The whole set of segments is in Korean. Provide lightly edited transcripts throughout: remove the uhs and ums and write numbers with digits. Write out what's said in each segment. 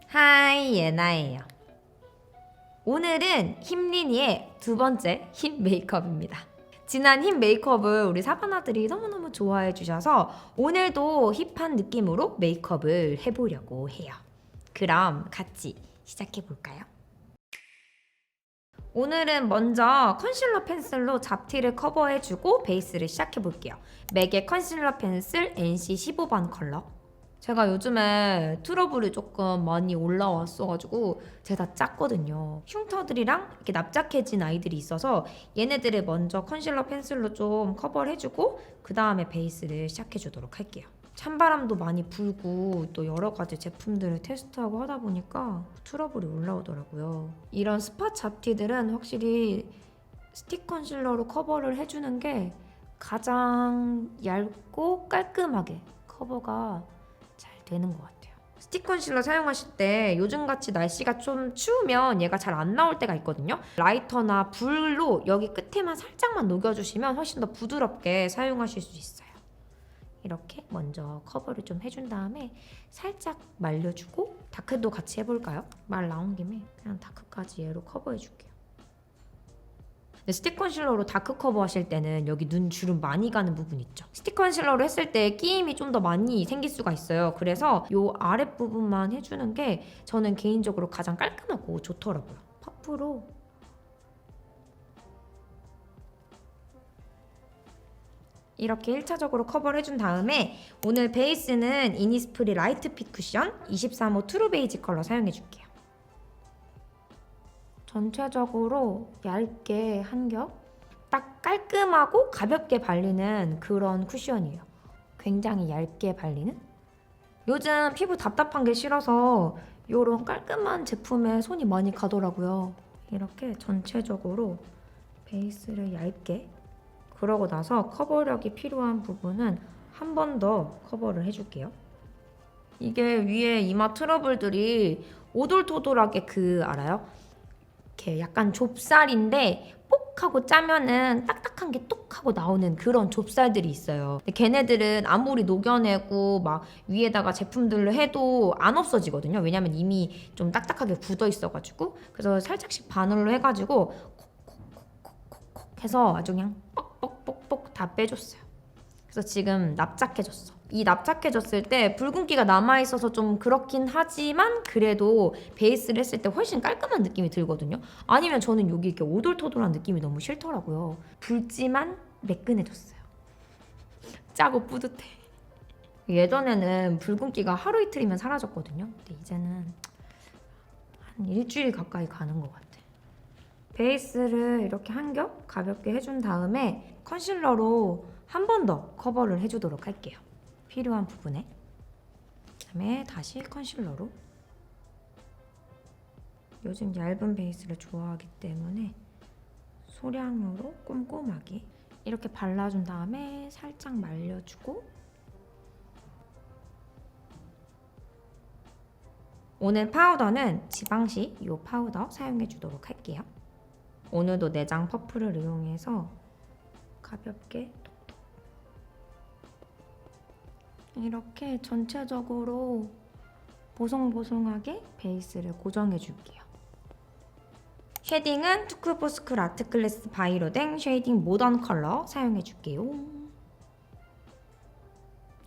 하이, 예나예요. 오늘은 힙리니의 두 번째 힙 메이크업입니다. 지난 힙 메이크업을 우리 사바나들이 너무너무 좋아해 주셔서 오늘도 힙한 느낌으로 메이크업을 해보려고 해요. 그럼 같이 시작해 볼까요? 오늘은 먼저 컨실러 펜슬로 잡티를 커버해주고 베이스를 시작해 볼게요. 맥의 컨실러 펜슬 NC 15번 컬러. 제가 요즘에 트러블이 조금 많이 올라왔어가지고 제가 다 짰거든요. 흉터들이랑 이렇게 납작해진 아이들이 있어서 얘네들을 먼저 컨실러 펜슬로 좀 커버를 해주고 그 다음에 베이스를 시작해주도록 할게요. 찬바람도 많이 불고 또 여러 가지 제품들을 테스트하고 하다 보니까 트러블이 올라오더라고요. 이런 스팟 잡티들은 확실히 스틱 컨실러로 커버를 해주는 게 가장 얇고 깔끔하게 커버가 잘 되는 것 같아요. 스틱 컨실러 사용하실 때 요즘같이 날씨가 좀 추우면 얘가 잘 안 나올 때가 있거든요. 라이터나 불로 여기 끝에만 살짝만 녹여주시면 훨씬 더 부드럽게 사용하실 수 있어요. 이렇게 먼저 커버를 좀 해준 다음에 살짝 말려주고 다크도 같이 해볼까요? 말 나온 김에 그냥 다크까지 얘로 커버해줄게요. 근데 스틱 컨실러로 다크 커버 하실 때는 여기 눈 주름 많이 가는 부분 있죠. 스틱 컨실러로 했을 때 끼임이 좀 더 많이 생길 수가 있어요. 그래서 이 아랫부분만 해주는 게 저는 개인적으로 가장 깔끔하고 좋더라고요. 퍼프로 이렇게 1차적으로 커버를 해준 다음에 오늘 베이스는 이니스프리 라이트핏 쿠션 23호 트루 베이지 컬러 사용해줄게요. 전체적으로 얇게 한 겹, 딱 깔끔하고 가볍게 발리는 그런 쿠션이에요. 굉장히 얇게 발리는? 요즘 피부 답답한 게 싫어서 이런 깔끔한 제품에 손이 많이 가더라고요. 이렇게 전체적으로 베이스를 얇게, 그러고 나서 커버력이 필요한 부분은 한 번 더 커버를 해줄게요. 이게 위에 이마 트러블들이 오돌토돌하게 알아요? 이렇게 약간 좁쌀인데 뽁 하고 짜면은 딱딱한 게 똑 하고 나오는 그런 좁쌀들이 있어요. 근데 걔네들은 아무리 녹여내고 막 위에다가 제품들로 해도 안 없어지거든요. 왜냐면 이미 좀 딱딱하게 굳어 있어가지고. 그래서 살짝씩 바늘로 해가지고 콕콕콕콕콕 해서 아주 그냥 뻑뻑뻑뻑 다 빼줬어요. 그래서 지금 납작해졌어. 이 납작해졌을 때 붉은기가 남아있어서 좀 그렇긴 하지만 그래도 베이스를 했을 때 훨씬 깔끔한 느낌이 들거든요. 아니면 저는 여기 이렇게 오돌토돌한 느낌이 너무 싫더라고요. 붉지만 매끈해졌어요. 짜고 뿌듯해. 예전에는 붉은기가 하루 이틀이면 사라졌거든요. 근데 이제는 한 일주일 가까이 가는 것 같아. 베이스를 이렇게 한 겹 가볍게 해준 다음에 컨실러로 한 번 더 커버를 해주도록 할게요. 필요한 부분에. 그다음에 다시 컨실러로. 요즘 얇은 베이스를 좋아하기 때문에 소량으로 꼼꼼하게 이렇게 발라준 다음에 살짝 말려주고 오늘 파우더는 지방시 이 파우더 사용해주도록 할게요. 오늘도 내장 퍼프를 이용해서 가볍게 톡톡 이렇게 전체적으로 보송보송하게 베이스를 고정해 줄게요. 쉐딩은 투쿨포스쿨 아트클래스 바이로댕 쉐이딩 모던 컬러 사용해 줄게요.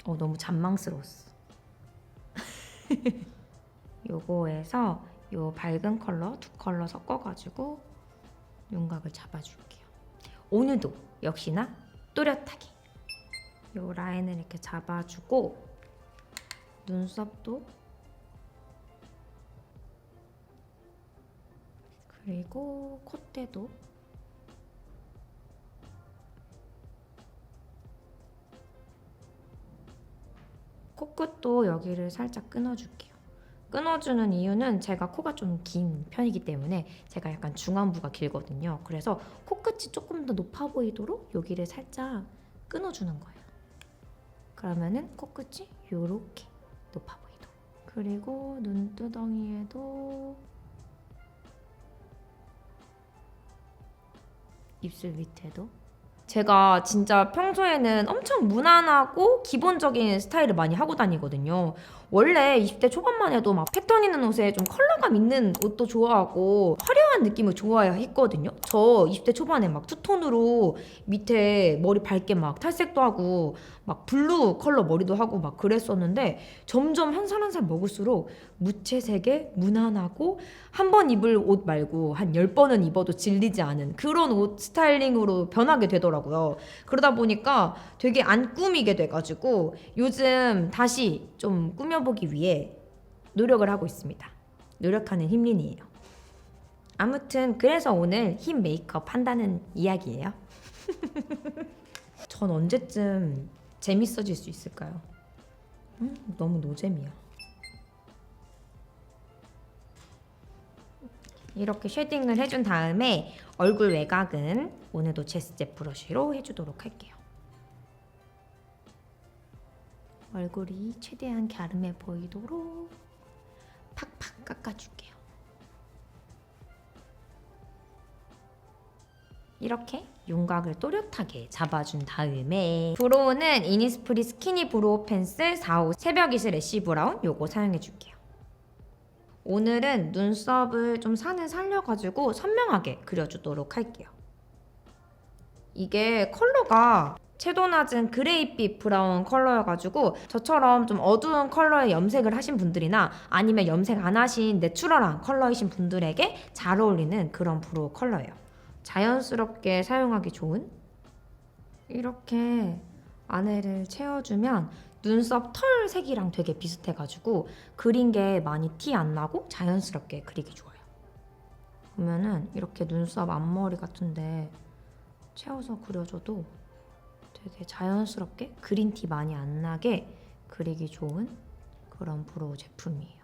너무 잔망스러웠어. 요거에서 요 밝은 컬러 두 컬러 섞어가지고 윤곽을 잡아줄게요. 오늘도 역시나 또렷하게 요 라인을 이렇게 잡아주고 눈썹도 그리고 콧대도 코끝도 여기를 살짝 끊어줄게요. 끊어주는 이유는 제가 코가 좀 긴 편이기 때문에 제가 약간 중안부가 길거든요. 그래서 코끝이 조금 더 높아 보이도록 여기를 살짝 끊어주는 거예요. 그러면은 코끝이 요렇게 높아 보이도록. 그리고 눈두덩이에도 입술 밑에도. 제가 진짜 평소에는 엄청 무난하고 기본적인 스타일을 많이 하고 다니거든요. 원래 20대 초반만 해도 막 패턴 있는 옷에 좀 컬러감 있는 옷도 좋아하고 화려한 느낌을 좋아했거든요. 저 20대 초반에 막 투톤으로 밑에 머리 밝게 막 탈색도 하고 막 블루 컬러 머리도 하고 막 그랬었는데 점점 한 살 한 살 먹을수록 무채색에 무난하고 한 번 입을 옷 말고 한 10번은 입어도 질리지 않은 그런 옷 스타일링으로 변하게 되더라고요. 그러다 보니까 되게 안 꾸미게 돼가지고 요즘 다시 좀 꾸며보기 위해 노력을 하고 있습니다. 노력하는 흰린이에요. 아무튼 그래서 오늘 흰 메이크업 한다는 이야기예요. 전 언제쯤 재밌어질 수 있을까요? 너무 노잼이야. 이렇게 쉐딩을 해준 다음에 얼굴 외곽은 오늘도 제스제 브러쉬로 해주도록 할게요. 얼굴이 최대한 갸름해 보이도록 팍팍 깎아줄게요. 이렇게 윤곽을 또렷하게 잡아준 다음에 브로우는 이니스프리 스키니 브로우 펜슬 4호 새벽 이슬 애쉬 브라운 요거 사용해줄게요. 오늘은 눈썹을 좀 산을 살려가지고 선명하게 그려주도록 할게요. 이게 컬러가 채도 낮은 그레이빛 브라운 컬러여가지고 저처럼 좀 어두운 컬러의 염색을 하신 분들이나 아니면 염색 안 하신 내추럴한 컬러이신 분들에게 잘 어울리는 그런 브로우 컬러예요. 자연스럽게 사용하기 좋은 이렇게 안에를 채워주면 눈썹 털 색이랑 되게 비슷해가지고 그린 게 많이 티 안 나고 자연스럽게 그리기 좋아요. 보면은 이렇게 눈썹 앞머리 같은데 채워서 그려줘도 되게 자연스럽게 그린 티 많이 안 나게 그리기 좋은 그런 브로우 제품이에요.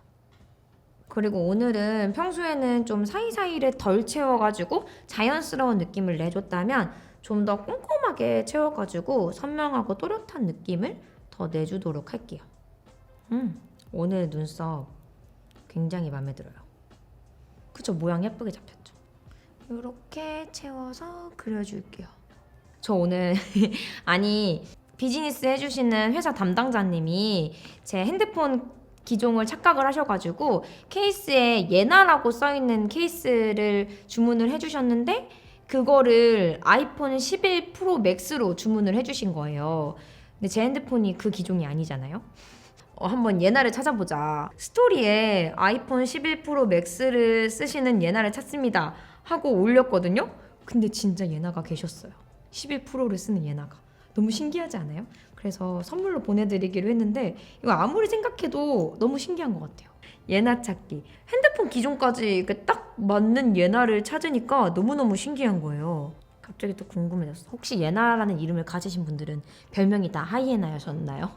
그리고 오늘은 평소에는 좀 사이사이를 덜 채워가지고 자연스러운 느낌을 내줬다면 좀 더 꼼꼼하게 채워가지고 선명하고 또렷한 느낌을 더 내주도록 할게요. 오늘 눈썹 굉장히 마음에 들어요. 그쵸? 모양 예쁘게 잡혔죠? 이렇게 채워서 그려줄게요. 저 오늘 아니 비즈니스 해주시는 회사 담당자님이 제 핸드폰 기종을 착각을 하셔가지고 케이스에 예나라고 써있는 케이스를 주문을 해주셨는데 그거를 아이폰 11 프로 맥스로 주문을 해주신 거예요. 근데 제 핸드폰이 그 기종이 아니잖아요. 한번 예나를 찾아보자. 스토리에 아이폰 11 프로 맥스를 쓰시는 예나를 찾습니다 하고 올렸거든요. 근데 진짜 예나가 계셨어요. 11 프로를 쓰는 예나가. 너무 신기하지 않아요? 그래서 선물로 보내드리기로 했는데 이거 아무리 생각해도 너무 신기한 것 같아요. 예나 찾기. 핸드폰 기종까지 이렇게 딱 맞는 예나를 찾으니까 너무너무 신기한 거예요. 갑자기 또 궁금해졌어. 혹시 예나라는 이름을 가지신 분들은 별명이 다 하이에나였었나요?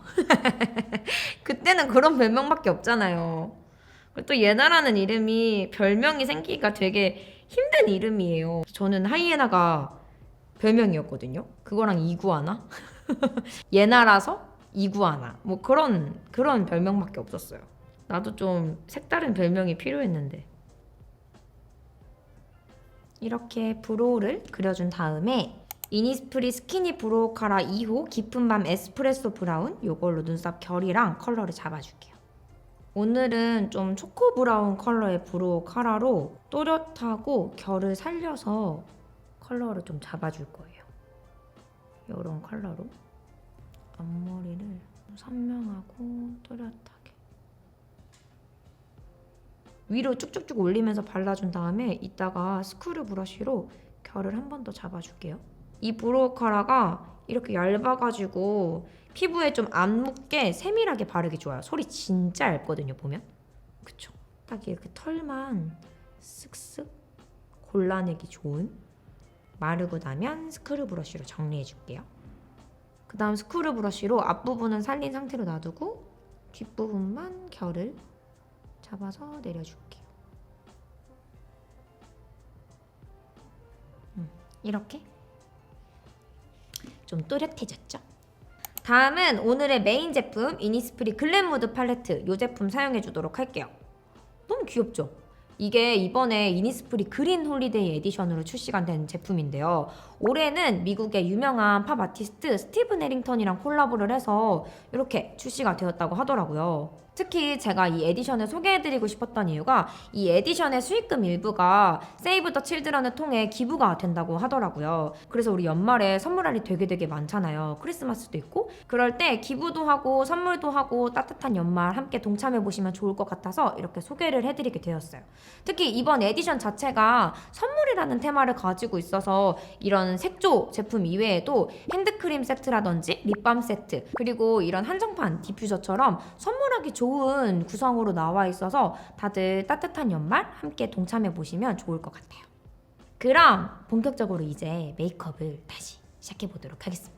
그때는 그런 별명밖에 없잖아요. 또 예나라는 이름이 별명이 생기기가 되게 힘든 이름이에요. 저는 하이에나가 별명이었거든요. 그거랑 이구아나? 예나라서 이구아나. 뭐 그런 별명밖에 없었어요. 나도 좀 색다른 별명이 필요했는데. 이렇게 브로우를 그려준 다음에 이니스프리 스키니 브로우 카라 2호 깊은 밤 에스프레소 브라운 요걸로 눈썹 결이랑 컬러를 잡아줄게요. 오늘은 좀 초코 브라운 컬러의 브로우 카라로 또렷하고 결을 살려서 컬러를 좀 잡아줄 거예요. 이런 컬러로 앞머리를 선명하고 또렷하게 위로 쭉쭉쭉 올리면서 발라준 다음에 이따가 스크류 브러쉬로 결을 한 번 더 잡아줄게요. 이 브로우 카라가 이렇게 얇아가지고 피부에 좀 안 묻게 세밀하게 바르기 좋아요. 솔이 진짜 얇거든요, 보면. 그쵸? 딱 이렇게 털만 쓱쓱 골라내기 좋은. 마르고 나면 스크류 브러쉬로 정리해줄게요. 그 다음 스크류 브러쉬로 앞부분은 살린 상태로 놔두고 뒷부분만 결을 잡아서 내려줄게요. 이렇게 좀 또렷해졌죠? 다음은 오늘의 메인 제품 이니스프리 글램무드 팔레트 이 제품 사용해 주도록 할게요. 너무 귀엽죠? 이게 이번에 이니스프리 그린 홀리데이 에디션으로 출시가 된 제품인데요. 올해는 미국의 유명한 팝 아티스트 스티븐 해링턴이랑 콜라보를 해서 이렇게 출시가 되었다고 하더라고요. 특히 제가 이 에디션을 소개해드리고 싶었던 이유가 이 에디션의 수익금 일부가 세이브 더 칠드런을 통해 기부가 된다고 하더라고요. 그래서 우리 연말에 선물할 일이 되게 많잖아요. 크리스마스도 있고 그럴 때 기부도 하고 선물도 하고 따뜻한 연말 함께 동참해보시면 좋을 것 같아서 이렇게 소개를 해드리게 되었어요. 특히 이번 에디션 자체가 선물이라는 테마를 가지고 있어서 이런 색조 제품 이외에도 핸드크림 세트라든지 립밤 세트 그리고 이런 한정판 디퓨저처럼 선물하기 좋은 구성으로 나와 있어서 다들 따뜻한 연말 함께 동참해 보시면 좋을 것 같아요. 그럼 본격적으로 이제 메이크업을 다시 시작해 보도록 하겠습니다.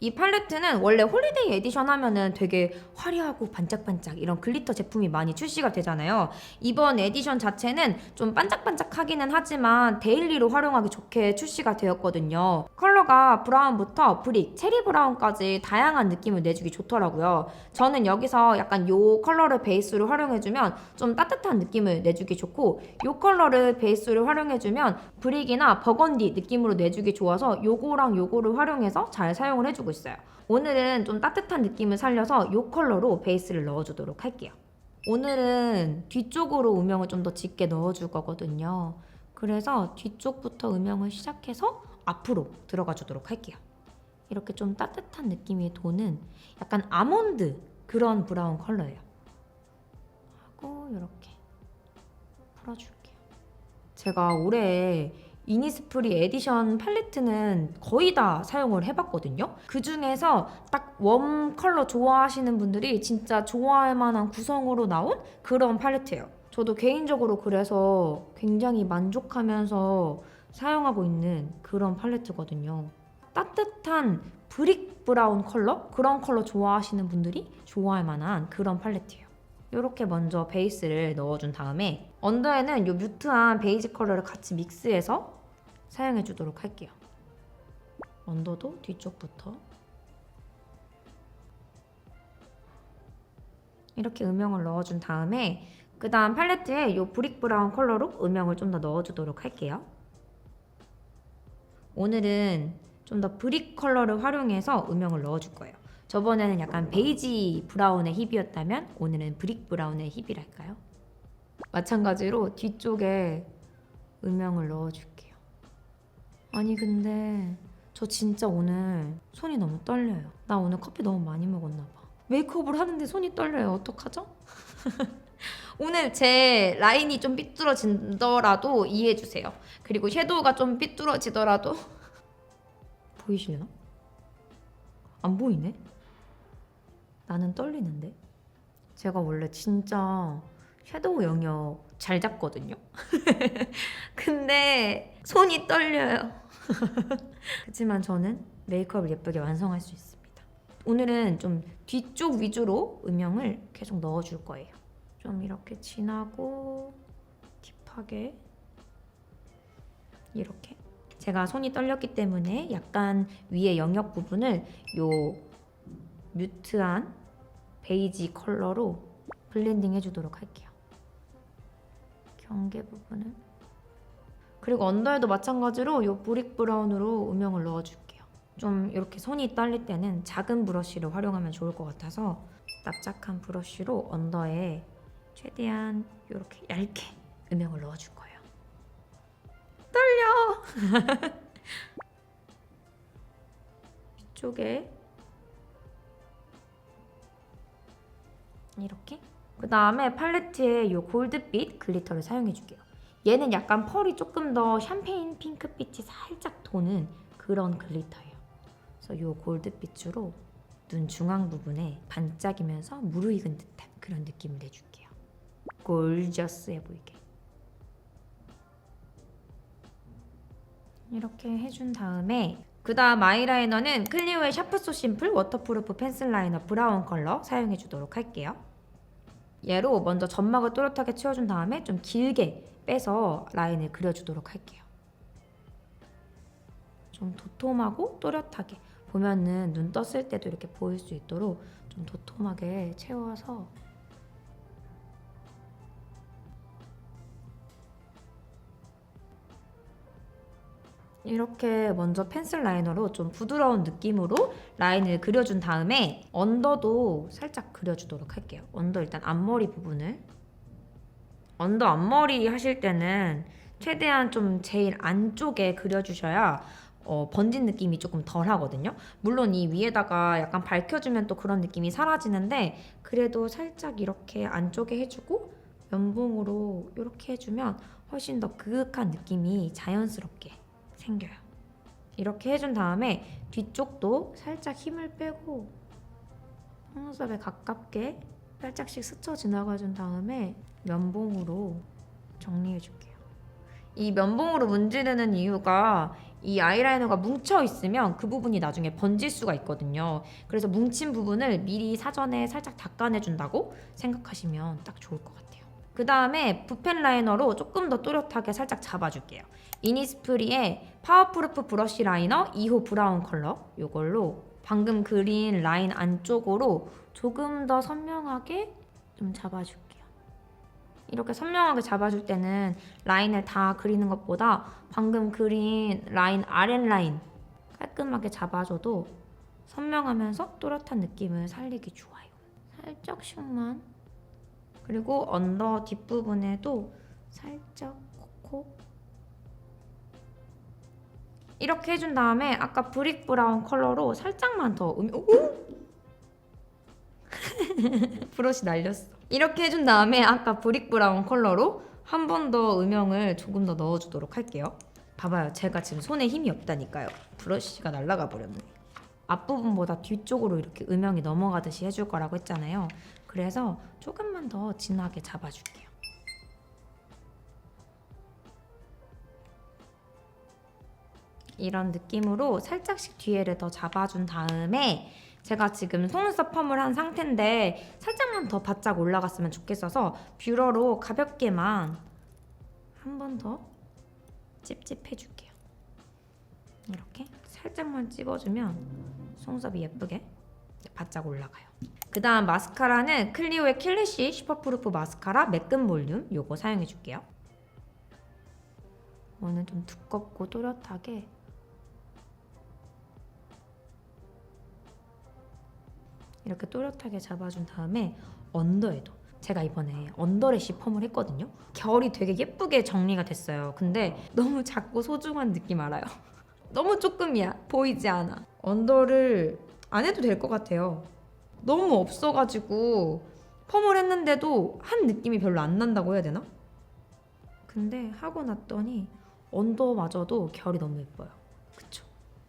이 팔레트는 원래 홀리데이 에디션 하면은 되게 화려하고 반짝반짝 이런 글리터 제품이 많이 출시가 되잖아요. 이번 에디션 자체는 좀 반짝반짝하기는 하지만 데일리로 활용하기 좋게 출시가 되었거든요. 컬러가 브라운부터 브릭, 체리 브라운까지 다양한 느낌을 내주기 좋더라고요. 저는 여기서 약간 요 컬러를 베이스로 활용해주면 좀 따뜻한 느낌을 내주기 좋고 요 컬러를 베이스로 활용해주면 브릭이나 버건디 느낌으로 내주기 좋아서 요거랑 요거를 활용해서 잘 사용을 해주고 있어요. 오늘은 좀 따뜻한 느낌을 살려서 이 컬러로 베이스를 넣어주도록 할게요. 오늘은 뒤쪽으로 음영을 좀 더 짙게 넣어줄 거거든요. 그래서 뒤쪽부터 음영을 시작해서 앞으로 들어가 주도록 할게요. 이렇게 좀 따뜻한 느낌이 도는 약간 아몬드 그런 브라운 컬러예요. 하고 이렇게 풀어줄게요. 제가 올해 이니스프리 에디션 팔레트는 거의 다 사용을 해봤거든요. 그 중에서 딱 웜 컬러 좋아하시는 분들이 진짜 좋아할 만한 구성으로 나온 그런 팔레트예요. 저도 개인적으로 그래서 굉장히 만족하면서 사용하고 있는 그런 팔레트거든요. 따뜻한 브릭 브라운 컬러? 그런 컬러 좋아하시는 분들이 좋아할 만한 그런 팔레트예요. 이렇게 먼저 베이스를 넣어준 다음에 언더에는 이 뮤트한 베이지 컬러를 같이 믹스해서 사용해 주도록 할게요. 언더도 뒤쪽부터 이렇게 음영을 넣어준 다음에 그 다음 팔레트에 이 브릭 브라운 컬러로 음영을 좀 더 넣어주도록 할게요. 오늘은 좀 더 브릭 컬러를 활용해서 음영을 넣어줄 거예요. 저번에는 약간 베이지 브라운의 힙이었다면 오늘은 브릭 브라운의 힙이랄까요? 마찬가지로 뒤쪽에 음영을 넣어줄게요. 아니 근데 저 진짜 오늘 손이 너무 떨려요. 나 오늘 커피 너무 많이 먹었나 봐. 메이크업을 하는데 손이 떨려요. 어떡하죠? 오늘 제 라인이 좀 삐뚤어지더라도 이해해주세요. 그리고 섀도우가 좀 삐뚤어지더라도 보이시려나? 안 보이네? 나는 떨리는데? 제가 원래 진짜 섀도우 영역 잘 잡거든요? 근데 손이 떨려요. 그렇지만 저는 메이크업을 예쁘게 완성할 수 있습니다. 오늘은 좀 뒤쪽 위주로 음영을 계속 넣어줄 거예요. 좀 이렇게 진하고 딥하게 이렇게 제가 손이 떨렸기 때문에 약간 위에 영역 부분을 요 뮤트한 베이지 컬러로 블렌딩 해주도록 할게요. 경계 부분을 그리고 언더에도 마찬가지로 요 브릭 브라운으로 음영을 넣어줄게요. 좀 이렇게 손이 떨릴 때는 작은 브러쉬를 활용하면 좋을 것 같아서 납작한 브러쉬로 언더에 최대한 이렇게 얇게 음영을 넣어줄 거예요. 떨려! 이쪽에 이렇게 그 다음에 팔레트에 이 골드빛 글리터를 사용해 줄게요. 얘는 약간 펄이 조금 더 샴페인 핑크빛이 살짝 도는 그런 글리터예요. 그래서 이 골드빛으로 눈 중앙 부분에 반짝이면서 무르익은 듯한 그런 느낌을 내줄게요. 골저스해 보이게 이렇게 해준 다음에 그 다음 아이라이너는 클리오의 샤프소 심플 워터프루프 펜슬 라이너 브라운 컬러 사용해 주도록 할게요. 얘로 먼저 점막을 또렷하게 채워준 다음에 좀 길게 빼서 라인을 그려주도록 할게요. 좀 도톰하고 또렷하게 보면은 눈 떴을 때도 이렇게 보일 수 있도록 좀 도톰하게 채워서 이렇게 먼저 펜슬 라이너로 좀 부드러운 느낌으로 라인을 그려준 다음에 언더도 살짝 그려주도록 할게요. 언더 일단 앞머리 부분을, 언더 앞머리 하실 때는 최대한 좀 제일 안쪽에 그려주셔야 번진 느낌이 조금 덜 하거든요. 물론 이 위에다가 약간 밝혀주면 또 그런 느낌이 사라지는데, 그래도 살짝 이렇게 안쪽에 해주고 면봉으로 이렇게 해주면 훨씬 더 그윽한 느낌이 자연스럽게 생겨요. 이렇게 해준 다음에 뒤쪽도 살짝 힘을 빼고 속눈썹에 가깝게 살짝씩 스쳐 지나가준 다음에 면봉으로 정리해줄게요. 이 면봉으로 문지르는 이유가 이 아이라이너가 뭉쳐 있으면 그 부분이 나중에 번질 수가 있거든요. 그래서 뭉친 부분을 미리 사전에 살짝 닦아내준다고 생각하시면 딱 좋을 것 같아요. 그 다음에 붓펜 라이너로 조금 더 또렷하게 살짝 잡아줄게요. 이니스프리의 파워프루프 브러쉬 라이너 2호 브라운 컬러, 이걸로 방금 그린 라인 안쪽으로 조금 더 선명하게 좀 잡아줄게요. 이렇게 선명하게 잡아줄 때는 라인을 다 그리는 것보다 방금 그린 라인 아랫라인 깔끔하게 잡아줘도 선명하면서 또렷한 느낌을 살리기 좋아요. 살짝씩만. 그리고 언더 뒷부분에도 살짝 콕콕. 이렇게 해준 다음에 아까 브릭 브라운 컬러로 살짝만 더 브러쉬 날렸어. 이렇게 해준 다음에 아까 브릭 브라운 컬러로 한 번 더 음영을 조금 더 넣어주도록 할게요. 봐봐요. 제가 지금 손에 힘이 없다니까요. 브러쉬가 날아가 버렸네. 앞부분보다 뒤쪽으로 이렇게 음영이 넘어가듯이 해줄 거라고 했잖아요. 그래서 조금만 더 진하게 잡아줄게요. 이런 느낌으로 살짝씩 뒤에를 더 잡아준 다음에 제가 지금 속눈썹 펌을 한 상태인데 살짝만 더 바짝 올라갔으면 좋겠어서 뷰러로 가볍게만 한 번 더 찝찝해줄게요. 이렇게 살짝만 찍어주면 속눈썹이 예쁘게 바짝 올라가요. 그 다음 마스카라는 클리오의 킬리시 슈퍼프루프 마스카라 매끈 볼륨, 요거 사용해줄게요. 오늘 좀 두껍고 또렷하게 이렇게 또렷하게 잡아준 다음에 언더에도 제가 이번에 언더래쉬 펌을 했거든요. 결이 되게 예쁘게 정리가 됐어요. 근데 너무 작고 소중한 느낌 알아요? 너무 조금이야. 보이지 않아. 언더를 안 해도 될 것 같아요. 너무 없어가지고 펌을 했는데도 한 느낌이 별로 안 난다고 해야 되나? 근데 하고 났더니 언더마저도 결이 너무 예뻐요. 그쵸?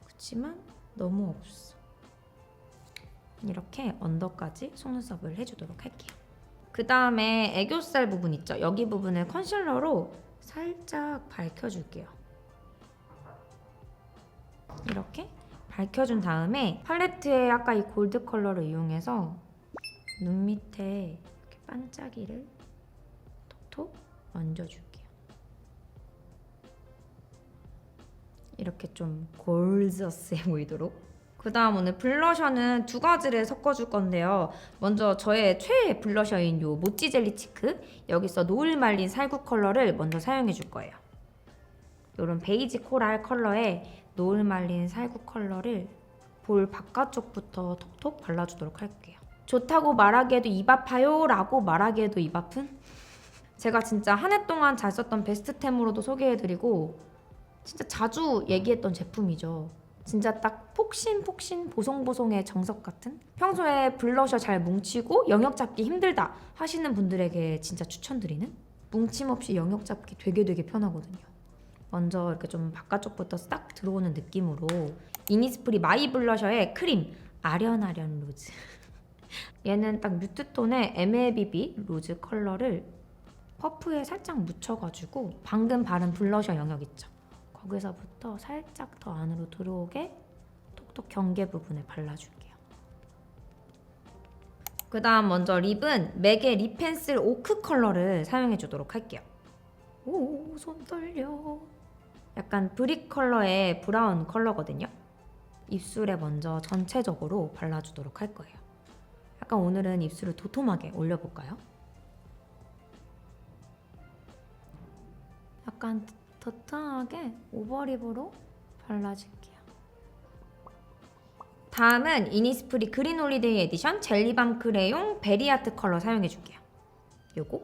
그치만 너무 없어. 이렇게 언더까지 속눈썹을 해주도록 할게요. 그 다음에 애교살 부분 있죠? 여기 부분을 컨실러로 살짝 밝혀줄게요. 이렇게 밝혀준 다음에 팔레트에 아까 이 골드 컬러를 이용해서 눈 밑에 이렇게 반짝이를 톡톡 얹어줄게요. 이렇게 좀 골저스해 보이도록. 그 다음 오늘 블러셔는 두 가지를 섞어줄 건데요. 먼저 저의 최애 블러셔인 요 모찌 젤리 치크, 여기서 노을 말린 살구 컬러를 먼저 사용해 줄 거예요. 요런 베이지 코랄 컬러의 노을 말린 살구 컬러를 볼 바깥쪽부터 톡톡 발라주도록 할게요. 좋다고 말하기에도 입 아파요 라고 말하기에도 입 아픈? 제가 진짜 한 해 동안 잘 썼던 베스트템으로도 소개해드리고 진짜 자주 얘기했던 제품이죠. 진짜 딱 폭신폭신 보송보송의 정석 같은? 평소에 블러셔 잘 뭉치고 영역 잡기 힘들다 하시는 분들에게 진짜 추천드리는? 뭉침 없이 영역 잡기 되게 편하거든요. 먼저 이렇게 좀 바깥쪽부터 싹 들어오는 느낌으로 이니스프리 마이 블러셔의 크림 아련아련 로즈 얘는 딱 뮤트톤의 MLBB 로즈 컬러를 퍼프에 살짝 묻혀가지고 방금 바른 블러셔 영역 있죠? 거기서부터 살짝 더 안으로 들어오게 톡톡 경계 부분에 발라줄게요. 그 다음 먼저 립은 맥의 립 펜슬 오크 컬러를 사용해주도록 할게요. 오, 손 떨려. 약간 브릭 컬러의 브라운 컬러거든요. 입술에 먼저 전체적으로 발라주도록 할 거예요. 약간 오늘은 입술을 도톰하게 올려볼까요? 약간 도톰하게 오버립으로 발라줄게요. 다음은 이니스프리 그린 홀리데이 에디션 젤리밤 크레용 베리아트 컬러 사용해줄게요. 요거.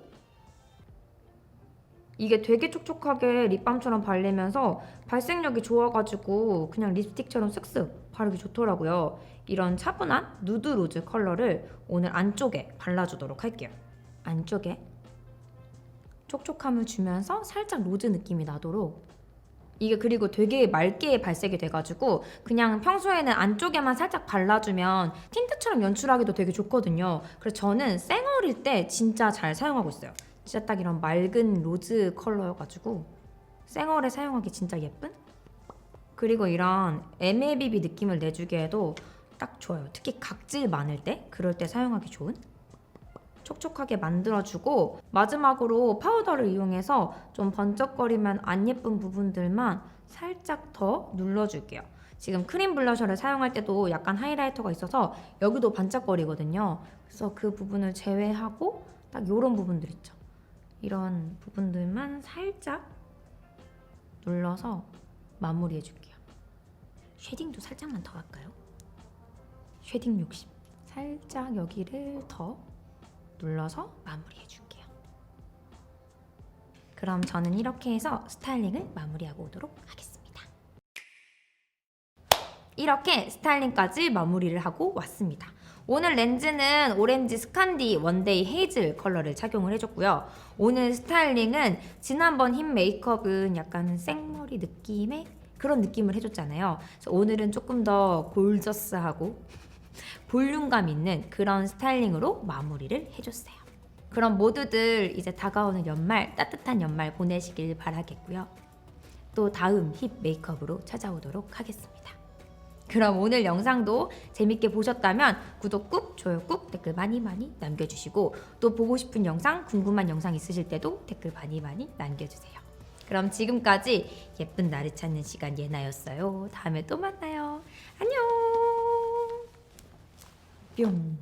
이게 되게 촉촉하게 립밤처럼 발리면서 발색력이 좋아가지고 그냥 립스틱처럼 쓱쓱 바르기 좋더라고요. 이런 차분한 누드 로즈 컬러를 오늘 안쪽에 발라주도록 할게요. 안쪽에 촉촉함을 주면서 살짝 로즈 느낌이 나도록. 이게 그리고 되게 맑게 발색이 돼가지고 그냥 평소에는 안쪽에만 살짝 발라주면 틴트처럼 연출하기도 되게 좋거든요. 그래서 저는 쌩얼일 때 진짜 잘 사용하고 있어요. 진짜 딱 이런 맑은 로즈 컬러여가지고 쌩얼에 사용하기 진짜 예쁜? 그리고 이런 MLBB 느낌을 내주기에도 딱 좋아요. 특히 각질 많을 때 그럴 때 사용하기 좋은? 촉촉하게 만들어주고 마지막으로 파우더를 이용해서 좀 번쩍거리면 안 예쁜 부분들만 살짝 더 눌러줄게요. 지금 크림 블러셔를 사용할 때도 약간 하이라이터가 있어서 여기도 반짝거리거든요. 그래서 그 부분을 제외하고 딱 이런 부분들 있죠. 이런 부분들만 살짝 눌러서 마무리해줄게요. 쉐딩도 살짝만 더 할까요? 쉐딩 욕심. 살짝 여기를 더 눌러서 마무리해줄게요. 그럼 저는 이렇게 해서 스타일링을 마무리하고 오도록 하겠습니다. 이렇게 스타일링까지 마무리를 하고 왔습니다. 오늘 렌즈는 오렌지 스칸디 원데이 헤이즐 컬러를 착용을 해줬고요. 오늘 스타일링은 지난번 흰 메이크업은 약간 생머리 느낌의 그런 느낌을 해줬잖아요. 그래서 오늘은 조금 더 골저스하고 볼륨감 있는 그런 스타일링으로 마무리를 해줬어요. 그럼 모두들 이제 다가오는 연말 따뜻한 연말 보내시길 바라겠고요. 또 다음 힙 메이크업으로 찾아오도록 하겠습니다. 그럼 오늘 영상도 재밌게 보셨다면 구독 꾹, 좋아요 꾹, 댓글 많이 남겨주시고 또 보고 싶은 영상, 궁금한 영상 있으실 때도 댓글 많이 남겨주세요. 그럼 지금까지 예쁜 나를 찾는 시간 예나였어요. 다음에 또 만나요. 안녕. 뿅.